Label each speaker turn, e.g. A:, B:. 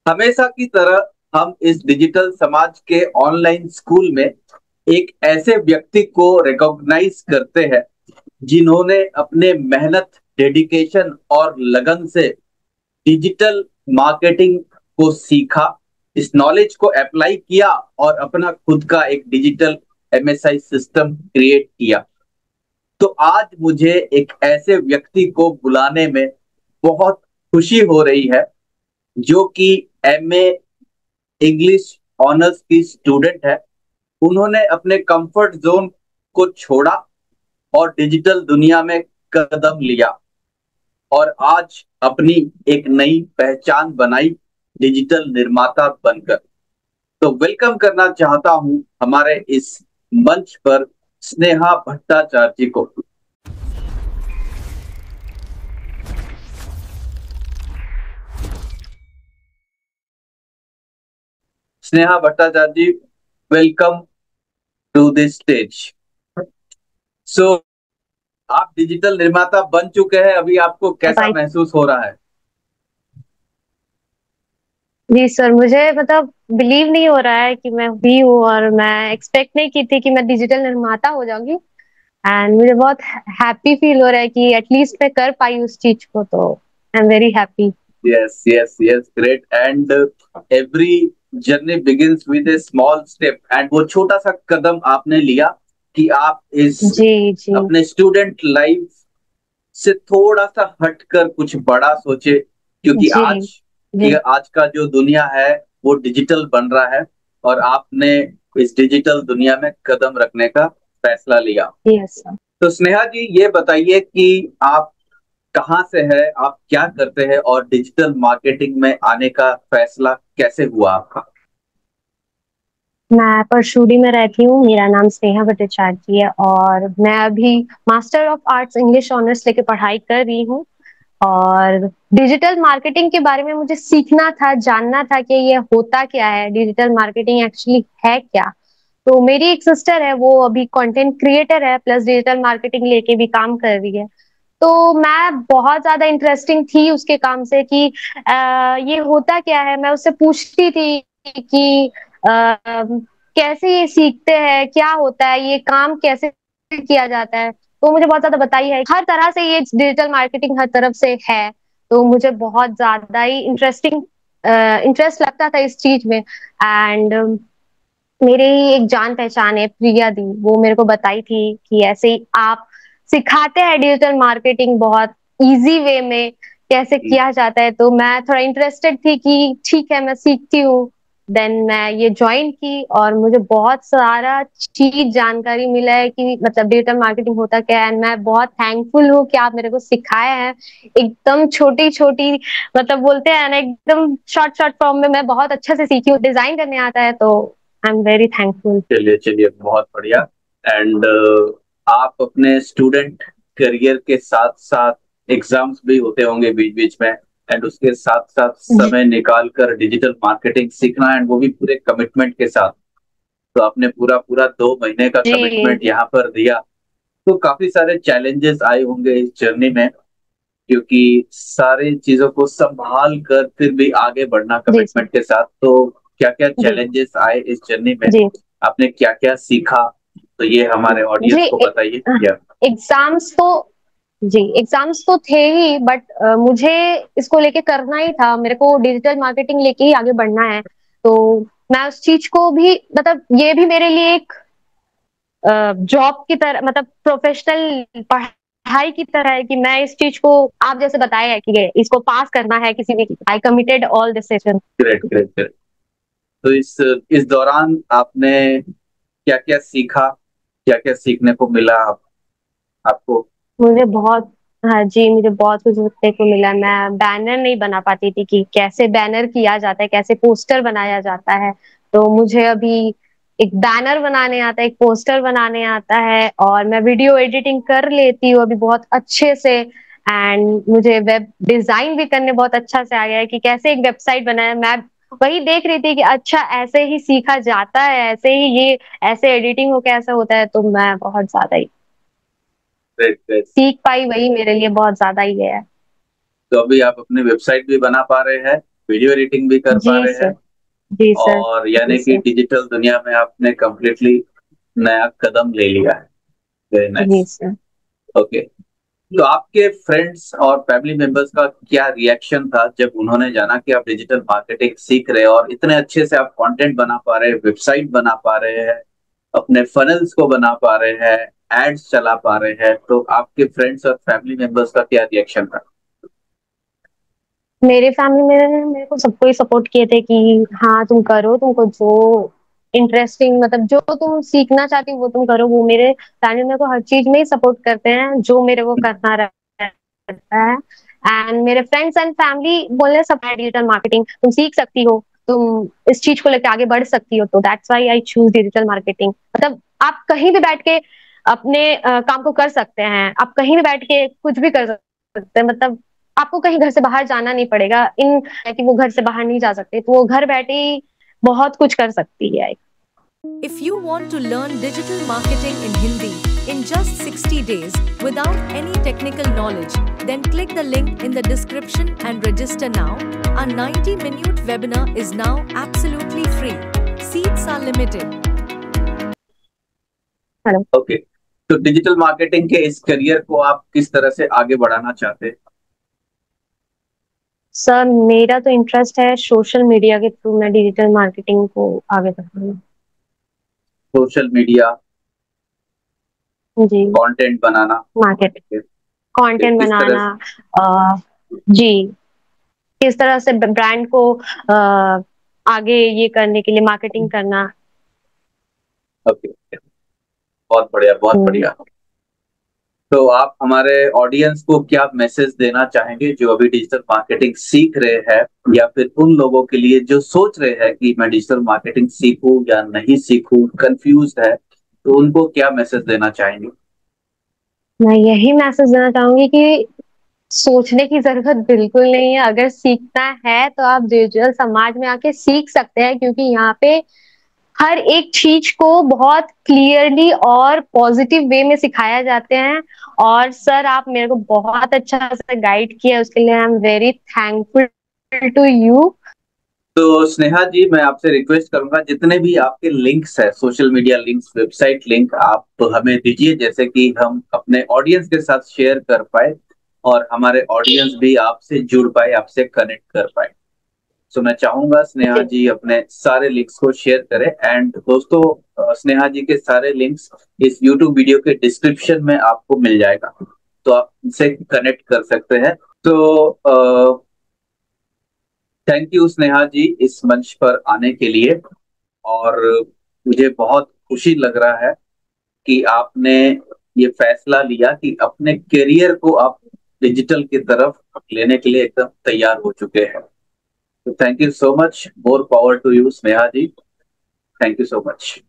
A: हमेशा की तरह हम इस डिजिटल समाज के ऑनलाइन स्कूल में एक ऐसे व्यक्ति को रिकॉग्नाइज करते हैं जिन्होंने अपने मेहनत, डेडिकेशन और लगन से डिजिटल मार्केटिंग को सीखा, इस नॉलेज को अप्लाई किया और अपना खुद का एक डिजिटल एमएसआई सिस्टम क्रिएट किया। तो आज मुझे एक ऐसे व्यक्ति को बुलाने में बहुत खुशी हो रही है जो कि एमए इंग्लिश ऑनर्स की स्टूडेंट है। उन्होंने अपने कंफर्ट जोन को छोड़ा और डिजिटल दुनिया में कदम लिया और आज अपनी एक नई पहचान बनाई डिजिटल निर्माता बनकर। तो वेलकम करना चाहता हूं हमारे इस मंच पर स्नेहा भट्टाचार्य जी को। स्नेहा भट्टाचार्य जी, वेलकम टू दिस स्टेज। सो आप डिजिटल निर्माता बन चुके हैं, अभी आपको कैसा महसूस हो रहा है?
B: जी सर, मुझे मतलब बिलीव नहीं हो रहा है कि मैं हुई हूँ, और मैं एक्सपेक्ट नहीं की थी कि मैं डिजिटल निर्माता हो जाऊंगी। एंड मुझे बहुत हैप्पी फील हो रहा है कि एटलीस्ट मैं कर पाई उस चीज को, तो आई am very happy.
A: Yes yes yes, great. And every journey begins with A small step, and वो छोटा सा कदम आपने लिया कि आप इस
B: जी जी
A: अपने स्टूडेंट लाइफ से थोड़ा सा हटकर कुछ बड़ा सोचे, क्योंकि
B: जी जी
A: आज का जो दुनिया है वो डिजिटल बन रहा है और आपने इस डिजिटल दुनिया में कदम रखने का फैसला लिया।
B: Yes sir.
A: तो स्नेहा जी, ये बताइए कि आप कहाँ से है, आप क्या करते हैं और डिजिटल मार्केटिंग में आने का फैसला कैसे हुआ आपका?
B: मैं परशुडी में रहती हूँ। मेरा नाम स्नेहा भट्टाचार्य है और मैं अभी master of arts English honours लेके पढ़ाई कर रही हूँ। और डिजिटल मार्केटिंग के बारे में मुझे सीखना था, जानना था कि ये होता क्या है, डिजिटल मार्केटिंग एक्चुअली है क्या। तो मेरी एक सिस्टर है, वो अभी कंटेंट क्रिएटर है प्लस डिजिटल मार्केटिंग लेके भी काम कर रही है। तो मैं बहुत ज्यादा इंटरेस्टिंग थी उसके काम से कि ये होता क्या है। मैं उससे पूछती थी कि कैसे ये सीखते हैं, क्या होता है, ये काम कैसे किया जाता है। तो मुझे बहुत ज्यादा बताई है, हर तरह से ये डिजिटल मार्केटिंग हर तरफ से है। तो मुझे बहुत ज्यादा ही इंटरेस्ट लगता था इस चीज में। एंड मेरे ही एक जान पहचान है प्रिया दी, वो मेरे को बताई थी कि ऐसे ही आप सिखाते हैं डिजिटल मार्केटिंग बहुत इजी वे में कैसे किया जाता है। तो मैं थोड़ा इंटरेस्टेड थी कि ठीक है, मैं सीखती हूँ। देन मैं ये ज्वाइन की और मुझे बहुत सारा चीज जानकारी मिला है कि मतलब डिजिटल मार्केटिंग होता क्या है। एंड मैं बहुत थैंकफुल हूँ कि आप मेरे को सिखाए हैं एकदम छोटी छोटी, मतलब बोलते हैं ना एकदम शॉर्ट शॉर्ट फॉर्म में। मैं बहुत अच्छे से सीखी हूँ, डिजाइन करने आता है, तो आई एम वेरी थैंकफुल।
A: चलिए चलिए, बहुत बढ़िया। एंड आप अपने स्टूडेंट करियर के साथ साथ एग्जाम्स भी होते होंगे बीच बीच में, एंड उसके साथ साथ
B: जी
A: समय निकाल कर डिजिटल मार्केटिंग सीखना, एंड वो भी पूरे कमिटमेंट के साथ। तो आपने पूरा पूरा 2 महीने का
B: जी
A: कमिटमेंट यहाँ पर दिया। तो काफी सारे चैलेंजेस आए होंगे इस जर्नी में, क्योंकि सारी चीजों को संभाल कर फिर भी आगे बढ़ना
B: जी जी
A: कमिटमेंट के साथ। तो क्या क्या
B: जी
A: चैलेंजेस आए इस जर्नी में,
B: जी
A: आपने क्या क्या सीखा, तो ये हमारे
B: जी।
A: ऑडियंस को बताइए। या
B: एग्जाम्स तो जी एग्जाम्स तो थे ही, बट मुझे इसको लेके करना ही था। मेरे को डिजिटल मार्केटिंग लेके ही आगे बढ़ना है। तो मैं उस चीज को भी, मतलब ये भी मेरे लिए एक जॉब की तरह, मतलब प्रोफेशनल पढ़ाई की तरह है कि मैं इस चीज को, आप जैसे बताया है कि ये इसको पास करना है किसी भी। आई committed all this session.
A: Great great great. तो इस दौरान आपने क्या क्या सीखा, क्या क्या सीखने को मिला आपको?
B: मुझे बहुत, हाँ जी, मुझे बहुत कुछ सीखने को मिला। मैं बैनर नहीं बना पाती थी कि कैसे बैनर किया जाता है, कैसे पोस्टर बनाया जाता है। तो मुझे अभी एक बैनर बनाने आता है, एक पोस्टर बनाने आता है, और मैं वीडियो एडिटिंग कर लेती हूँ अभी बहुत अच्छे से। एंड मुझे वेब डिजाइन भी करने बहुत अच्छा से आ गया है कि कैसे एक वेबसाइट बनाए। मैं वही देख रही थी कि अच्छा ऐसे ही सीखा जाता है, ऐसे ही ये ऐसे एडिटिंग हो कैसे होता है। तो मैं बहुत ज्यादा ही
A: ग्रेट ग्रेट।
B: सीख पाई, वही मेरे लिए बहुत ज्यादा ही है।
A: तो अभी आप अपनी वेबसाइट भी बना पा रहे हैं, वीडियो एडिटिंग भी कर
B: जी
A: पा रहे हैं,
B: सर। जी सर।
A: और
B: जी
A: यानी कि
B: सर।
A: डिजिटल दुनिया में आपने कंप्लीटली नया कदम ले लिया है। वेरी
B: जी
A: नाइस।
B: सर।
A: ओके, तो आपके फ्रेंड्स और फैमिली मेंबर्स का क्या रिएक्शन था जब उन्होंने जाना कि आप डिजिटल मार्केटिंग सीख रहे हो और इतने अच्छे से आप कंटेंट बना पा रहे हैं, वेबसाइट बना पा रहे हैं, अपने फनल्स को बना पा रहे हैं, एड्स चला पा रहे हैं, तो आपके फ्रेंड्स और फैमिली मेंबर्स का क्या रिएक्शन था?
B: मेरे फैमिली में मेरे को सबको ही सपोर्ट किए थे कि हाँ तुम करो, तुमको जो इंटरेस्टिंग मतलब जो तुम सीखना चाहती हो वो तुम करो। वो मेरे फैमिली मेरे को हर चीज में ही सपोर्ट करते हैं जो मेरे को करना रहता है। एंड मेरे फ्रेंड्स एंड फैमिली बोले सब डिजिटल मार्केटिंग तुम सीख सकती हो, तुम इस चीज को लेकर आगे बढ़ सकती हो, तो that's why I choose digital marketing. मतलब आप कहीं भी बैठ के अपने काम को कर सकते हैं, आप कहीं भी बैठ के कुछ भी कर सकते हैं। मतलब आपको कहीं घर से बाहर जाना नहीं पड़ेगा। इन है कि वो घर से बाहर नहीं जा सकते, तो वो घर बैठे ही बहुत कुछ कर सकती है।
C: If you want to learn digital marketing in Hindi in just 60 days without any technical knowledge, then click the link in the description and register now. Our 90-minute webinar is now absolutely free. Seats are limited.
B: Hello
A: okay, तो digital marketing के इस career को आप किस तरह से आगे बढ़ाना चाहते हैं?
B: सर, मेरा तो इंटरेस्ट है सोशल मीडिया के थ्रू मैं डिजिटल मार्केटिंग को आगे बढ़ाऊंगा।
A: सोशल मीडिया,
B: जी।
A: कंटेंट बनाना,
B: मार्केट कंटेंट
A: किस तरह
B: बनाना।
A: से?
B: जी। किस तरह से ब्रांड को आगे ये करने के लिए मार्केटिंग करना।
A: ओके, बहुत बढ़िया, बहुत
B: हम्म।
A: बढ़िया। तो आप हमारे ऑडियंस को क्या मैसेज देना चाहेंगे जो अभी डिजिटल मार्केटिंग सीख रहे हैं, या फिर उन लोगों के लिए जो सोच रहे हैं कि मैं डिजिटल मार्केटिंग सीखूं या नहीं सीखूं, कंफ्यूज है, तो उनको क्या मैसेज देना चाहेंगे?
B: मैं यही मैसेज देना चाहूंगी कि सोचने की जरूरत बिल्कुल नहीं है। अगर सीखना है तो आप डिजिटल समाज में आके सीख सकते हैं, क्योंकि यहाँ पे हर एक चीज को बहुत क्लियरली और पॉजिटिव वे में सिखाया जाते हैं। और सर आप मेरे को बहुत अच्छा से गाइड किया, उसके लिए I am very thankful to you.
A: तो स्नेहा जी, मैं आपसे रिक्वेस्ट करूंगा जितने भी आपके लिंक्स है, social media links, website link, आप हमें दीजिए, जैसे कि हम अपने ऑडियंस के साथ शेयर कर पाए और हमारे ऑडियंस भी आपसे जुड़ पाए, आपसे कनेक्ट कर पाए। सो मैं चाहूंगा स्नेहा जी अपने सारे लिंक्स को शेयर करें। एंड दोस्तों, स्नेहा जी के सारे लिंक्स इस यूट्यूब वीडियो के डिस्क्रिप्शन में आपको मिल जाएगा, तो आप इनसे कनेक्ट कर सकते हैं। तो थैंक यू स्नेहा जी इस मंच पर आने के लिए। और मुझे बहुत खुशी लग रहा है कि आपने ये फैसला लिया कि अपने करियर को आप डिजिटल की तरफ लेने के लिए एकदम तैयार हो चुके हैं। तो thank you so much, more power to you Sneha ji, thank you so much.